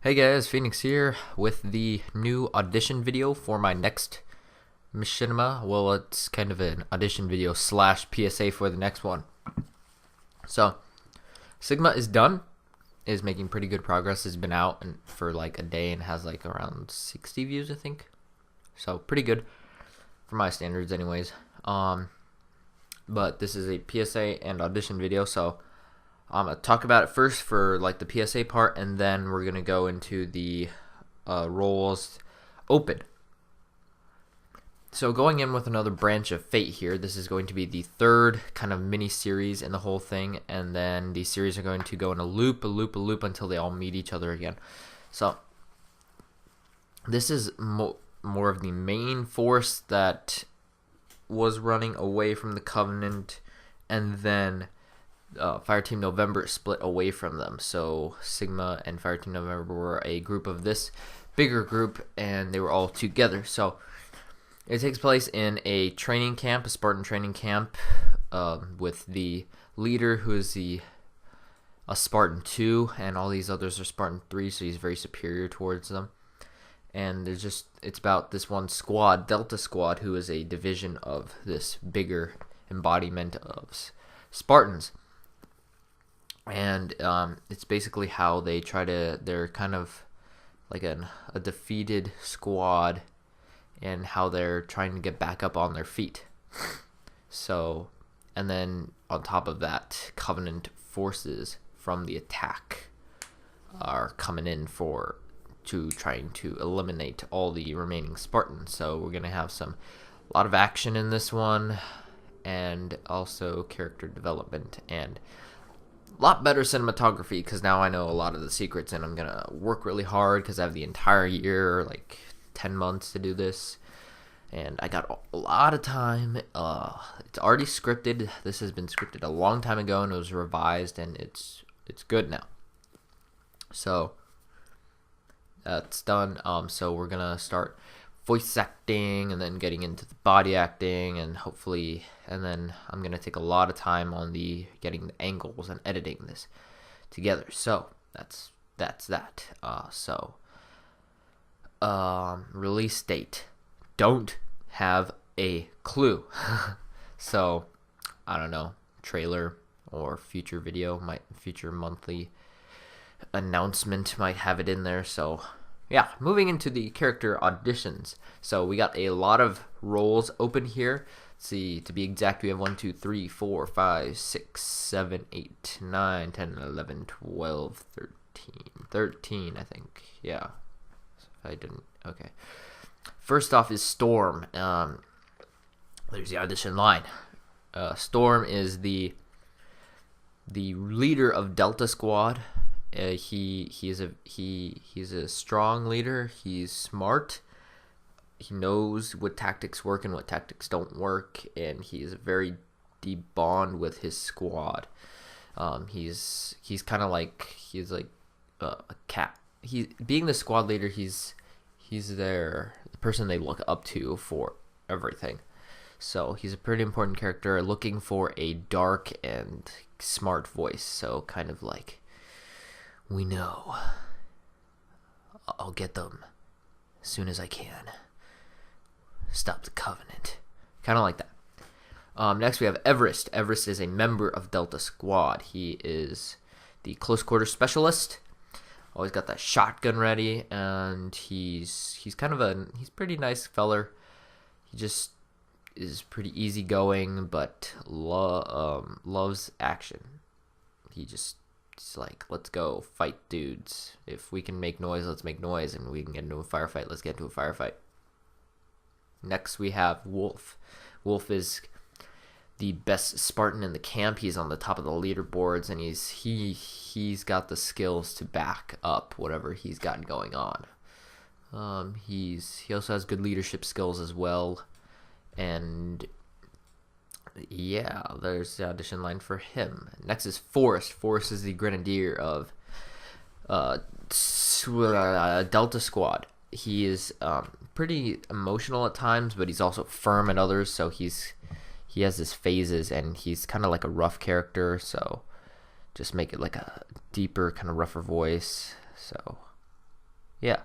Hey guys, Phoenix here with the new audition video for my next machinima. Well, it's kind of an audition video slash PSA for the next one. So, Sigma is done, is making pretty good progress. It's been out for like a day and has like around 60 views, I think. So, pretty good for my standards anyways. But this is a PSA and audition video, so I'm gonna talk about it first for like the PSA part, and then we're gonna go into the roles open. So going in with another branch of fate here, this is going to be the third kind of mini series in the whole thing, and then these series are going to go in a loop until they all meet each other again. So this is more of the main force that was running away from the Covenant, and then Fireteam November split away from them. So Sigma and Fireteam November were a group of this bigger group, and they were all together. So it takes place in a training camp, a Spartan training camp, with the leader who is a Spartan 2, and all these others are Spartan 3, so he's very superior towards them. And it's about this one squad, Delta Squad, who is a division of this bigger embodiment of Spartans. And it's basically how they they're kind of like a defeated squad, and how they're trying to get back up on their feet. So, and then on top of that, Covenant forces from the attack are coming in trying to eliminate all the remaining Spartans. So we're gonna have a lot of action in this one, and also character development, and a lot better cinematography, because now I know a lot of the secrets, and I'm gonna work really hard because I have the entire year, like 10 months to do this, and I got a lot of time. It's already scripted. This has been scripted a long time ago, and it was revised, and it's good now. So that's done. So we're gonna start voice acting, and then getting into the body acting, and then I'm gonna take a lot of time on getting the angles and editing this together. So that's that. Release date, don't have a clue. So I don't know, trailer or future monthly announcement might have it in there. So yeah, moving into the character auditions. So we got a lot of roles open here. Let's see, to be exact, we have 1, 2, 3, 4, 5, 6, 7, 8, 9, 10, 11, 12, 13, I think. Yeah. If I didn't, okay. First off is Storm. There's the audition line. Storm is the leader of Delta Squad. He's a strong leader. He's smart. He knows what tactics work and what tactics don't work, and he is a very deep bond with his squad. He's kind of like a cat. Being the squad leader, he's the person they look up to for everything. So he's a pretty important character, looking for a dark and smart voice. So kind of like, we know. I'll get them as soon as I can. Stop the Covenant. Kind of like that. Next we have Everest. Everest is a member of Delta Squad. He is the close quarter specialist. Always got that shotgun ready, and he's pretty nice feller. He just is pretty easygoing, but loves action. It's like, let's go fight dudes. If we can make noise, let's make noise, and we can get into a firefight, let's get into a firefight. Next we have Wolf. Wolf is the best Spartan in the camp. He's on the top of the leaderboards, and he's got the skills to back up whatever he's got going on. He also has good leadership skills as well, and yeah, there's the audition line for him. Next is Forrest. Forrest is the grenadier of Delta Squad. He is pretty emotional at times, but he's also firm at others. So he has his phases, and he's kind of like a rough character. So just make it like a deeper, kind of rougher voice. So yeah.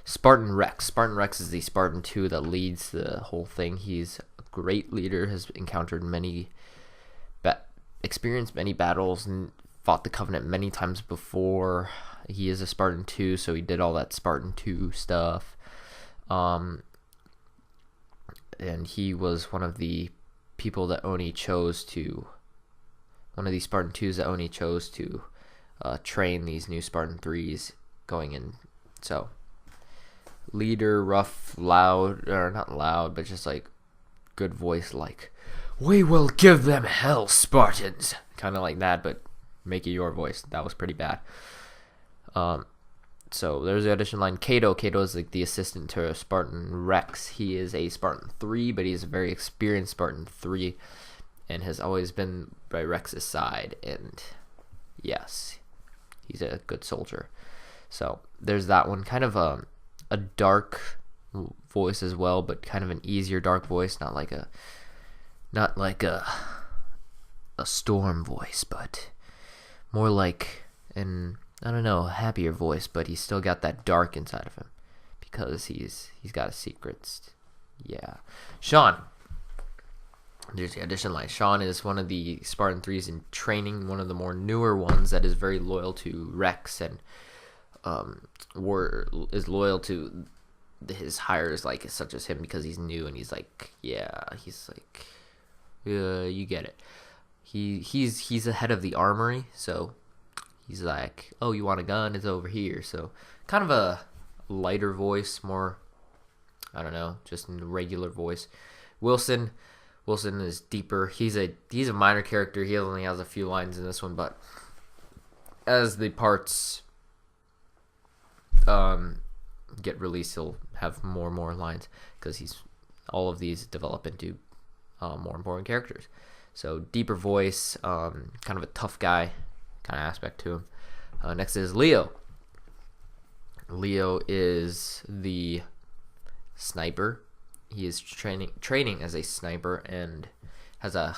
Spartan Rex. Spartan Rex is the Spartan 2 that leads the whole thing. He's a great leader, has encountered experienced many battles, and fought the Covenant many times before. He is a Spartan 2, so he did all that Spartan 2 stuff. And he was one of the people that Oni chose to, one of these Spartan 2s that Oni chose to train these new Spartan 3s going in. So, leader, rough, loud, or not loud, but just like good voice, like, "We will give them hell, Spartans," kind of like that, but make it your voice. That was pretty bad. So there's the audition line. Kato is like the assistant to Spartan Rex. He is a Spartan 3, but he's a very experienced Spartan 3 and has always been by Rex's side, and yes, he's a good soldier. So there's that one. Kind of a dark voice as well, but kind of an easier dark voice, not like a storm voice, but more like an, I don't know, happier voice, but he's still got that dark inside of him because he's got a secret. Yeah. Shawn. There's the audition line. Shawn is one of the Spartan 3s in training, one of the more newer ones that is very loyal to Rex and is loyal to his hires, like such as him, because he's new and he's like, you get it. He's the head of the armory, so he's like, "Oh, you want a gun? It's over here." So kind of a lighter voice, more, I don't know, just a regular voice. Wilson is deeper. He's a minor character. He only has a few lines in this one, but as the parts get released, he'll have more and more lines because all of these develop into more important characters. So deeper voice, kind of a tough guy kind of aspect to him. Next is Leo. Leo is the sniper. He is training as a sniper and has a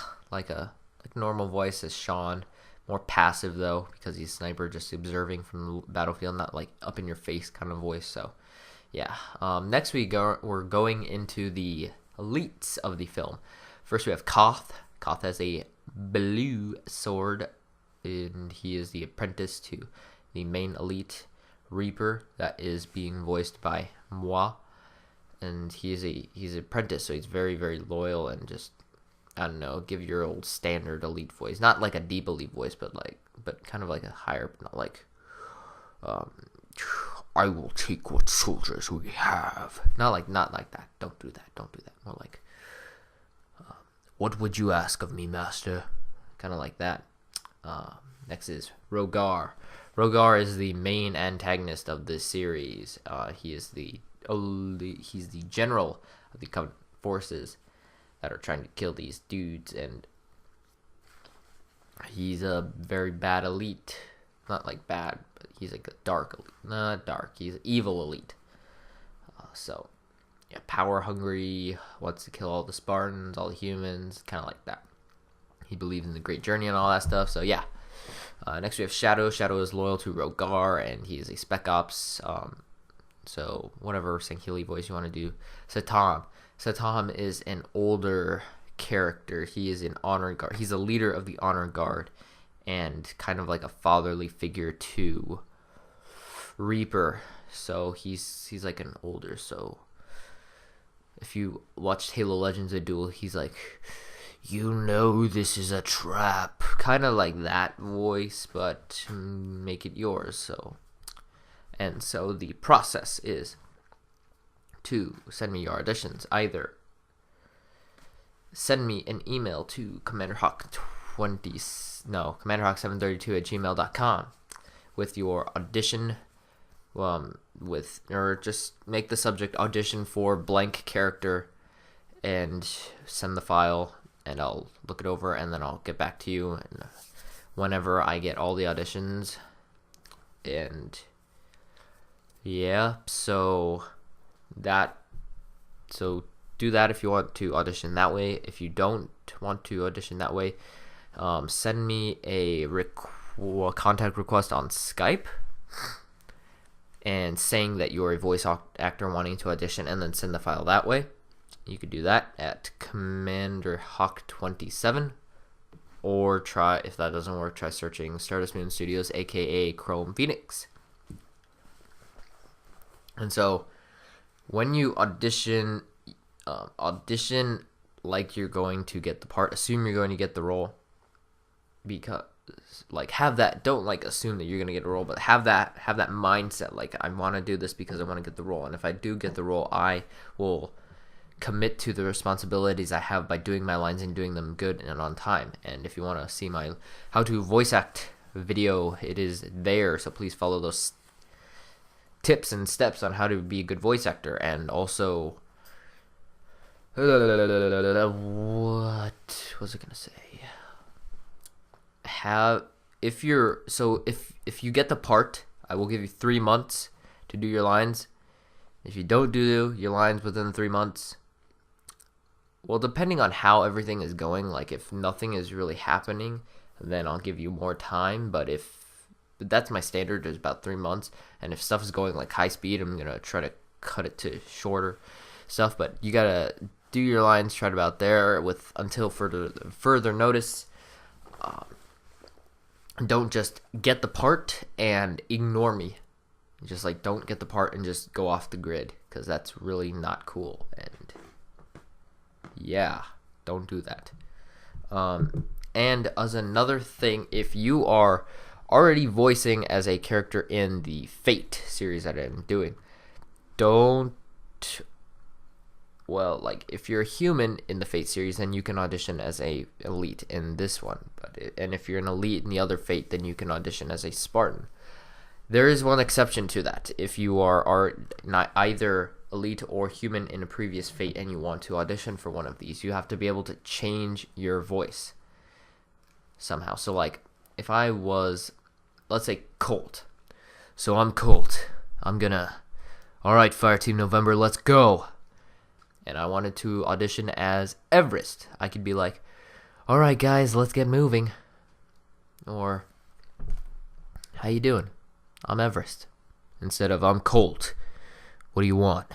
normal voice as Shawn. More passive though, because he's a sniper, just observing from the battlefield, not like up in your face kind of voice. So yeah. Next we're going into the elites of the film. First we have Koth. Koth has a blue sword, and he is the apprentice to the main elite Reaper that is being voiced by Moi. And he's an apprentice, so he's very, very loyal and just, I don't know, give your old standard elite voice. Not like a deep elite voice, but kind of like a higher, not like, "I will take what soldiers we have." Not like that. Don't do that. More like, "What would you ask of me, master?" Kind of like that. Next is Rohgar. Rohgar is the main antagonist of this series. He's the general of the Covenant forces that are trying to kill these dudes, and he's a very bad elite. Not like bad, but he's like a dark elite. Not dark. He's an evil elite. So yeah, power hungry, wants to kill all the Spartans, all the humans, kind of like that. He believes in the Great Journey and all that stuff. So yeah. Next we have Shadow. Shadow is loyal to Rohgar, and he is a spec ops. So whatever Sankhili voice you want to do. Satam. Satam is an older character. He is an honor guard. He's a leader of the honor guard, and kind of like a fatherly figure to Reaper. So he's like an older. So if you watched Halo Legends: A Duel, he's like, "You know this is a trap," kind of like that voice, but make it yours. So the process is to send me your auditions. Either send me an email to commanderhawk732@gmail.com with your audition, or just make the subject "audition for blank character" and send the file, and I'll look it over, and then I'll get back to you and whenever I get all the auditions. And yeah, so do that if you want to audition that way. If you don't want to audition that way, send me a contact request on Skype, and saying that you're a voice actor wanting to audition, and then send the file that way. You could do that at Commander Hawk 27, or try, if that doesn't work, try searching Stardust Moon Studios, aka Chrome Phoenix. And so when you audition, audition like you're going to get the part. Assume you're going to get the role, because like have that, don't like assume that you're going to get a role, but have that mindset, like I want to do this because I want to get the role, and if I do get the role, I will commit to the responsibilities I have by doing my lines and doing them good and on time. And if you want to see my how to voice act video, it is there, so please follow those tips and steps on how to be a good voice actor. And also, what was I gonna say? If you get the part, I will give you 3 months to do your lines. If you don't do your lines within 3 months, well, depending on how everything is going, like if nothing is really happening, then I'll give you more time. But that's my standard, is about 3 months. And if stuff is going like high speed, I'm gonna try to cut it to shorter stuff. But you gotta do your lines right about there with until further notice. Don't just get the part and ignore me. Just like don't get the part and just go off the grid, because that's really not cool. And yeah, don't do that. And as another thing, if you are already voicing as a character in the Fate series that I'm doing, like if you're a human in the Fate series, then you can audition as a elite in this one. And if you're an elite in the other Fate, then you can audition as a Spartan. There is one exception to that. If you are not either elite or human in a previous Fate and you want to audition for one of these, you have to be able to change your voice somehow. So like if I was, let's say, Colt. So I'm Colt. I'm gonna, all right, Fireteam November, let's go. And I wanted to audition as Everest. I could be like, all right, guys, let's get moving. Or, how you doing? I'm Everest. Instead of, I'm Colt. What do you want?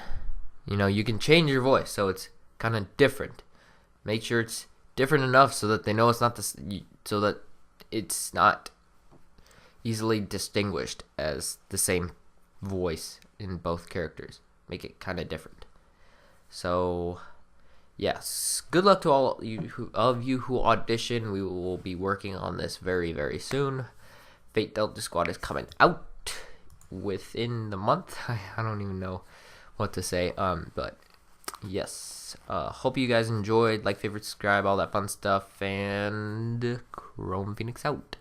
You know, you can change your voice so it's kind of different. Make sure it's different enough so that they know it's not so that it's not easily distinguished as the same voice in both characters. Make it kind of different. So, yes, good luck to all of you who audition. We will be working on this very, very soon. Fate Delta Squad is coming out within the month. I don't even know what to say. But yes, hope you guys enjoyed. Like, favorite, subscribe, all that fun stuff. And Chrome Phoenix out.